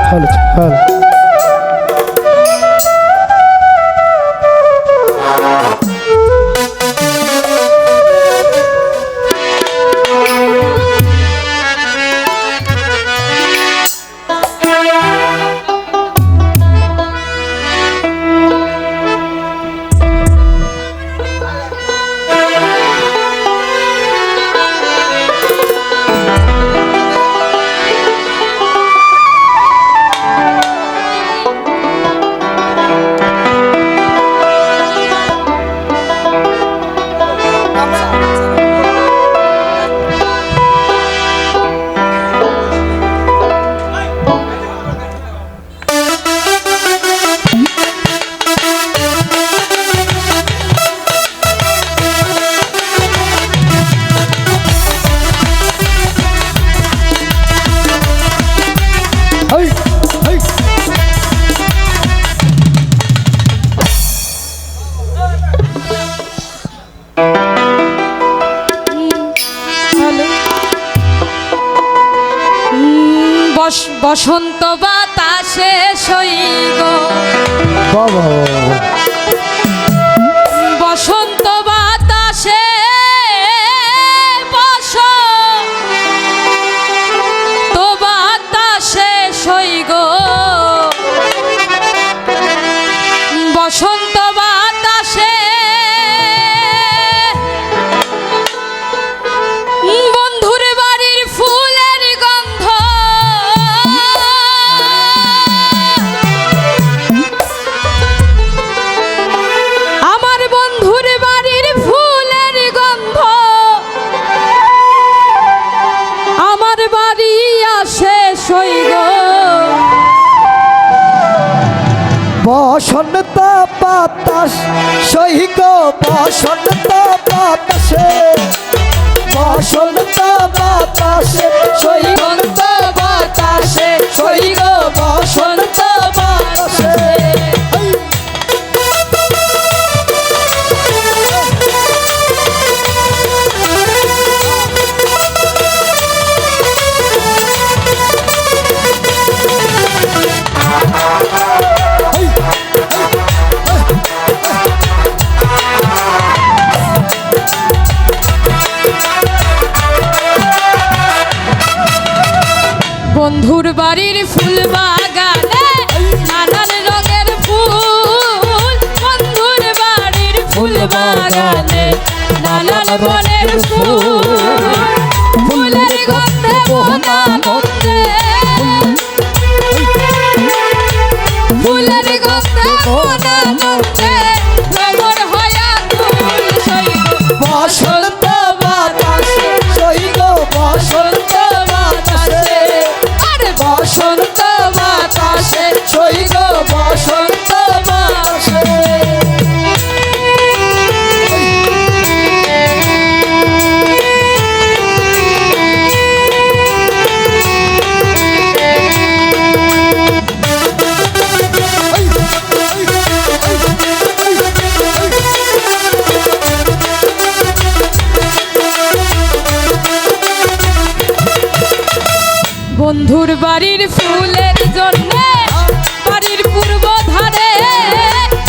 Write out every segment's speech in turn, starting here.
hello hello বসন্ত বাতাসে সইগ বসন্ত বাতাসে বসন্ত বাতাসে সইগ বসন্ত বাতাসে বন্ধুর বাড়ির ফুলের গন্ধ আমার বন্ধুর বাড়ির ফুলের গন্ধ আমার বাড়ি আসে সইগ বসন্ত বাতাস সহিত বসন্ত বাতাসে বসন্ত বাতাসে সহিত বাতাসে সহিত বসন্ত বাতাসে বন্ধুর বাড়ির ফুল বাগানে নানান রঙের ফুল বন্ধুর বাড়ির ফুল বাগানে নানান বনের ফুল ফুলের গন্ধে মনানন্দে ফুলের গন্ধে মনানন্দে ভ্রমর হয়া ফুল সইগ বসন্ত বাতাসে সহিত বসন্ত বাতাসে বসন্ত বাতাসে সহিত বসন্ত বাতাসে বন্ধুর বাড়ির ফুলের জন্য বাড়ির পূর্ব ধারে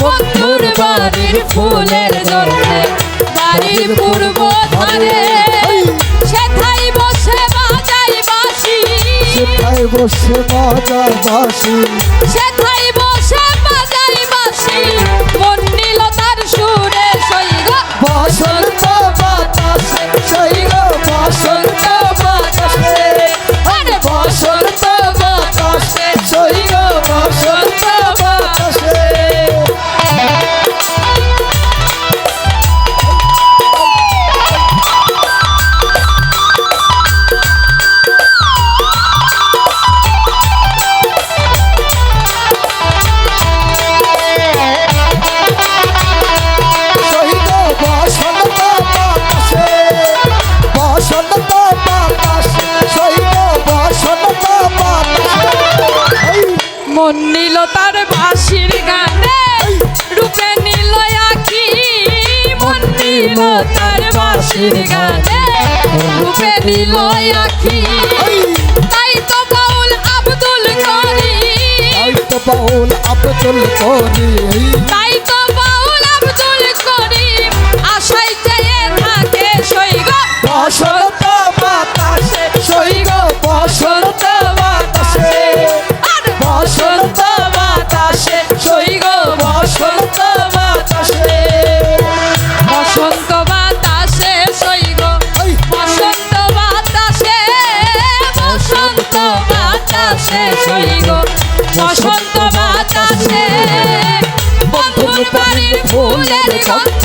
বন্ধুর বাড়ির ফুলের জন্য বাড়ির পূর্ব ধারে সেথায় বসে বাজাই বাঁশি সেথায় বসে বাজাই বাঁশি সেথায় বসে বাজাই বাঁশি মন নিল তার সুরে সইগ বসন্ত বাতাসে সহিত বসন্ত বাতাসে বসন্ত বাতাসে সহিত বসন্ত বাতাসে মন নিল তার বাঁশির গানে রূপে নিল আখি মন নিল তার বাঁশির গানে রূপে নিল আখি তাই তো বাউল আব্দুল করিম বাউল আব্দুল করিম তাই তো বাউল আব্দুল করিম আশায় চেয়ে থাকে সৈগ বসন্ত বাতাসে সৈগ বসন্ত বাতাসে আর বসন্ত বাতাসে সৈগ বসন্ত বাতাসে বসন্ত বাতাসে সৈগ এই বসন্ত বাতাসে বসন্ত বাতাসে সৈগ বসন্ত বাতাসে বন্ধুর বাড়ির ফুলের গন্ধ